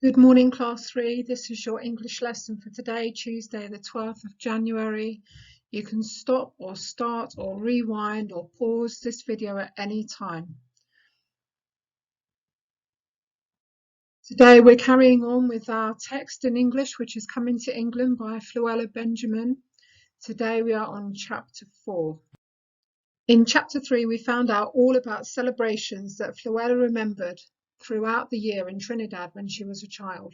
Good morning, Class 3. This is your English lesson for today, Tuesday, the 12th of January. You can stop or start or rewind or pause this video at any time. Today, we're carrying on with our text in English, which is Coming to England by Fluella Benjamin. Today, we are on Chapter 4. In Chapter 3, we found out all about celebrations that Fluella remembered throughout the year in Trinidad when she was a child.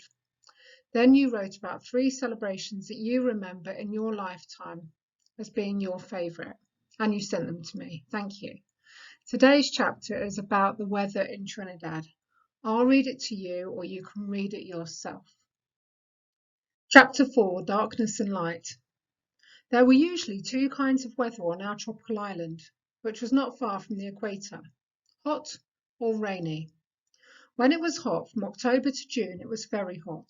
Then you wrote about 3 celebrations that you remember in your lifetime as being your favourite, and you sent them to me. Thank you. Today's chapter is about the weather in Trinidad. I'll read it to you, or you can read it yourself. Chapter 4, Darkness and Light. There were usually 2 kinds of weather on our tropical island, which was not far from the equator, hot or rainy. When it was hot, from October to June, it was very hot.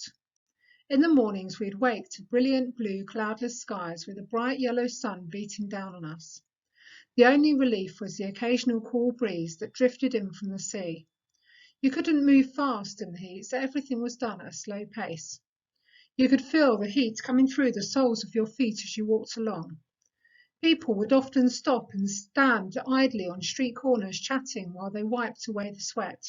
In the mornings we'd wake to brilliant blue cloudless skies with a bright yellow sun beating down on us. The only relief was the occasional cool breeze that drifted in from the sea. You couldn't move fast in the heat, so everything was done at a slow pace. You could feel the heat coming through the soles of your feet as you walked along. People would often stop and stand idly on street corners chatting while they wiped away the sweat.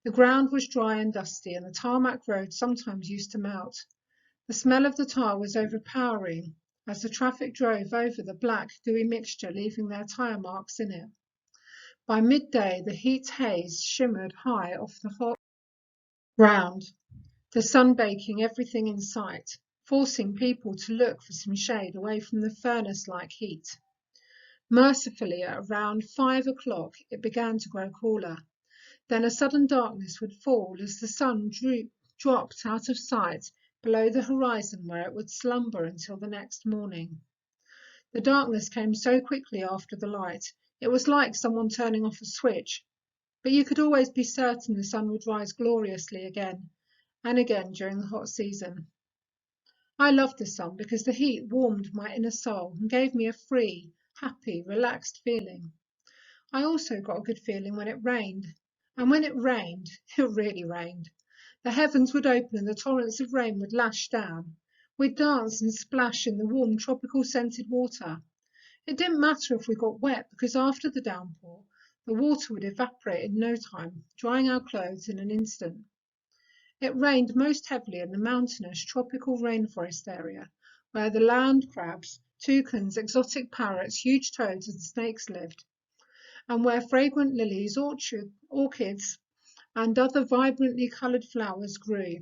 The ground was dry and dusty, and the tarmac road sometimes used to melt. The smell of the tar was overpowering as the traffic drove over the black, gooey mixture, leaving their tyre marks in it. By midday, the heat haze shimmered high off the hot ground, the sun baking everything in sight, forcing people to look for some shade away from the furnace-like heat. Mercifully, at around 5 o'clock, it began to grow cooler. Then a sudden darkness would fall as the sun dropped out of sight below the horizon, where it would slumber until the next morning. The darkness came so quickly after the light, it was like someone turning off a switch, but you could always be certain the sun would rise gloriously again and again during the hot season. I loved the sun because the heat warmed my inner soul and gave me a free, happy, relaxed feeling. I also got a good feeling when it rained, and when it rained, it really rained. The heavens would open and the torrents of rain would lash down. We'd dance and splash in the warm tropical scented water. It didn't matter if we got wet because after the downpour, the water would evaporate in no time, drying our clothes in an instant. It rained most heavily in the mountainous tropical rainforest area, where the land crabs, toucans, exotic parrots, huge toads and snakes lived, and where fragrant lilies, orchids, and other vibrantly coloured flowers grew.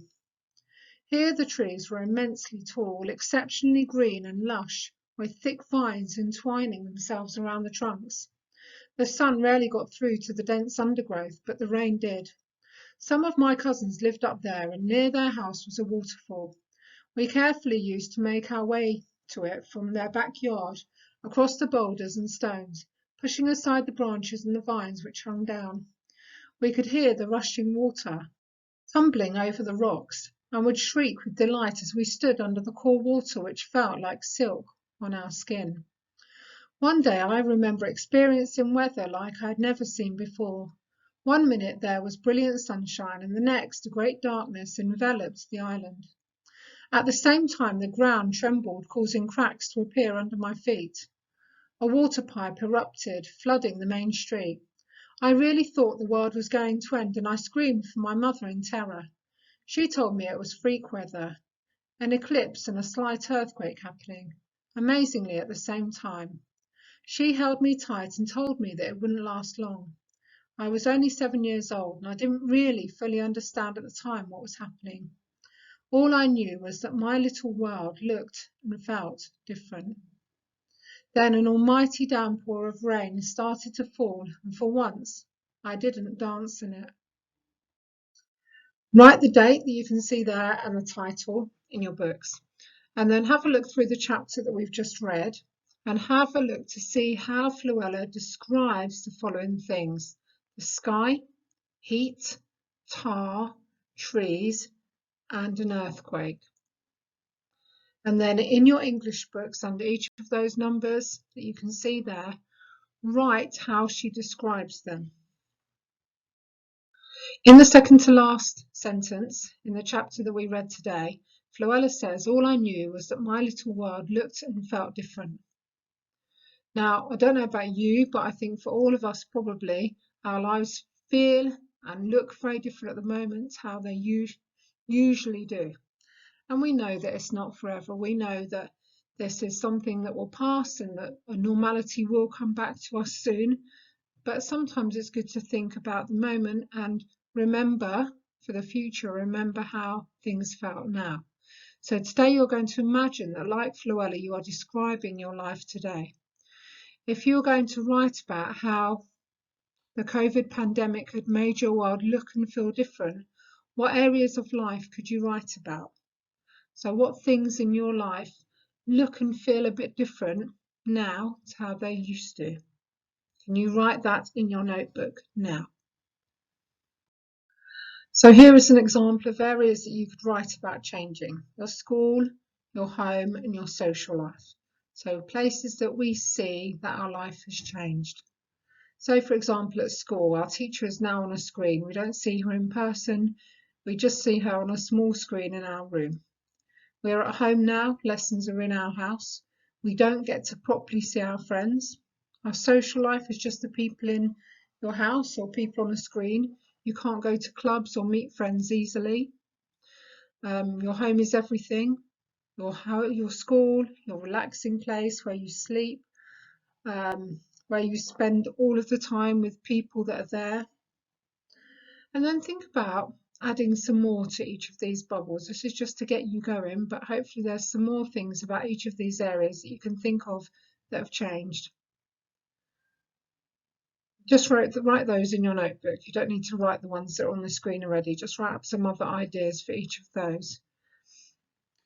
Here the trees were immensely tall, exceptionally green and lush, with thick vines entwining themselves around the trunks. The sun rarely got through to the dense undergrowth, but the rain did. Some of my cousins lived up there, and near their house was a waterfall. We carefully used to make our way to it from their backyard, across the boulders and stones, pushing aside the branches and the vines which hung down. We could hear the rushing water tumbling over the rocks, and would shriek with delight as we stood under the cool water which felt like silk on our skin. One day I remember experiencing weather like I had never seen before. One minute there was brilliant sunshine, and the next a great darkness enveloped the island. At the same time the ground trembled, causing cracks to appear under my feet. A water pipe erupted, flooding the main street. I really thought the world was going to end, and I screamed for my mother in terror. She told me it was freak weather, an eclipse and a slight earthquake happening, amazingly at the same time. She held me tight and told me that it wouldn't last long. I was only 7 years old, and I didn't really fully understand at the time what was happening. All I knew was that my little world looked and felt different. Then an almighty downpour of rain started to fall, and for once I didn't dance in it. Write the date that you can see there and the title in your books, and then have a look through the chapter that we've just read and have a look to see how Fluella describes the following things: the sky, heat, tar, trees, and an earthquake. And then in your English books, under each of those numbers that you can see there, write how she describes them. In the second to last sentence in the chapter that we read today, Fluella says, "All I knew was that my little world looked and felt different." Now, I don't know about you, but I think for all of us, probably, our lives feel and look very different at the moment, how they usually do. And we know that it's not forever. We know that this is something that will pass and that a normality will come back to us soon. But sometimes it's good to think about the moment and remember for the future, remember how things felt now. So today you're going to imagine that, like Fluella, you are describing your life today. If you're going to write about how the COVID pandemic had made your world look and feel different, what areas of life could you write about? So what things in your life look and feel a bit different now to how they used to? Can you write that in your notebook now? So here is an example of areas that you could write about changing: your school, your home, and your social life. So places that we see that our life has changed. So for example, at school, our teacher is now on a screen. We don't see her in person. We just see her on a small screen in our room. We're at home now. Lessons are in our house. We don't get to properly see our friends. Our social life is just the people in your house or people on a screen. You can't go to clubs or meet friends easily. Your home is everything. Your school, your relaxing place where you sleep, where you spend all of the time with people that are there. And then think about adding some more to each of these bubbles. This is just to get you going, but hopefully there's some more things about each of these areas that you can think of that have changed. Just write those in your notebook. You don't need to write the ones that are on the screen already. Just write up some other ideas for each of those.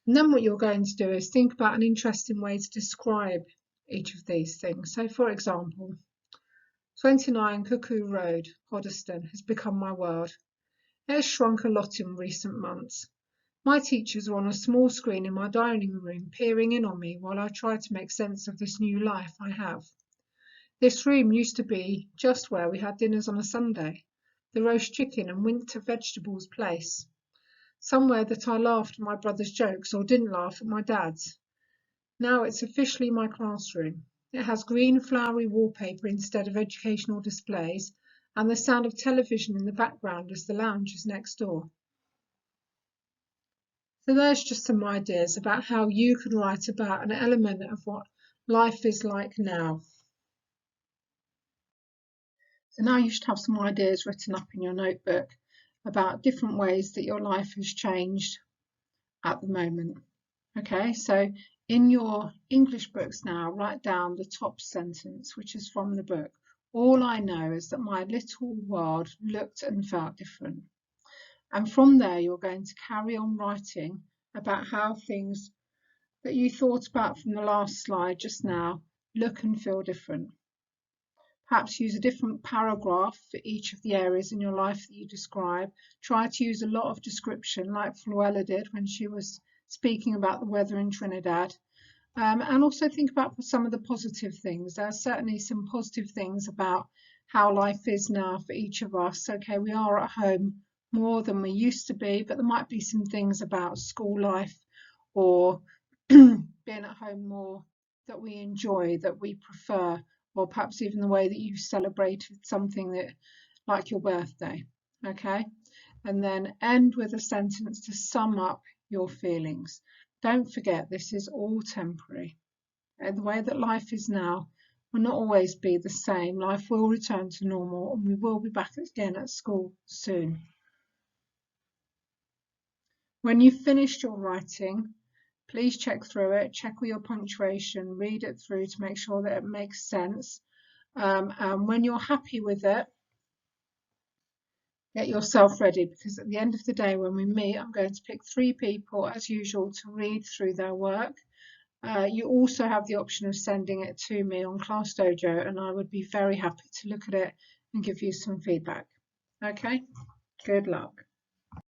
And then what you're going to do is think about an interesting way to describe each of these things. So for example, 29 Cuckoo Road, Hoddesdon, has become my world. It has shrunk a lot in recent months. My teachers are on a small screen in my dining room, peering in on me while I try to make sense of this new life I have. This room used to be just where we had dinners on a Sunday, the roast chicken and winter vegetables place. Somewhere that I laughed at my brother's jokes or didn't laugh at my dad's. Now it's officially my classroom. It has green flowery wallpaper instead of educational displays, and the sound of television in the background as the lounge is next door. So there's just some ideas about how you could write about an element of what life is like now. So now you should have some ideas written up in your notebook about different ways that your life has changed at the moment. Okay, so in your English books now, write down the top sentence, which is from the book. All I know is that my little world looked and felt different. And from there, you're going to carry on writing about how things that you thought about from the last slide just now look and feel different. Perhaps use a different paragraph for each of the areas in your life that you describe. Try to use a lot of description like Fluella did when she was speaking about the weather in Trinidad. And also think about some of the positive things. There are certainly some positive things about how life is now for each of us. Okay, we are at home more than we used to be, but there might be some things about school life or being at home more that we enjoy, that we prefer, or perhaps even the way that you celebrated something that, like your birthday. Okay, and then end with a sentence to sum up your feelings. Don't forget, this is all temporary. The way that life is now will not always be the same. Life will return to normal and we will be back again at school soon. When you've finished your writing, please check through it, check all your punctuation, read it through to make sure that it makes sense. And when you're happy with it, get yourself ready, because at the end of the day when we meet, I'm going to pick 3 people as usual to read through their work. You also have the option of sending it to me on Class Dojo, and I would be very happy to look at it and give you some feedback. Okay, good luck.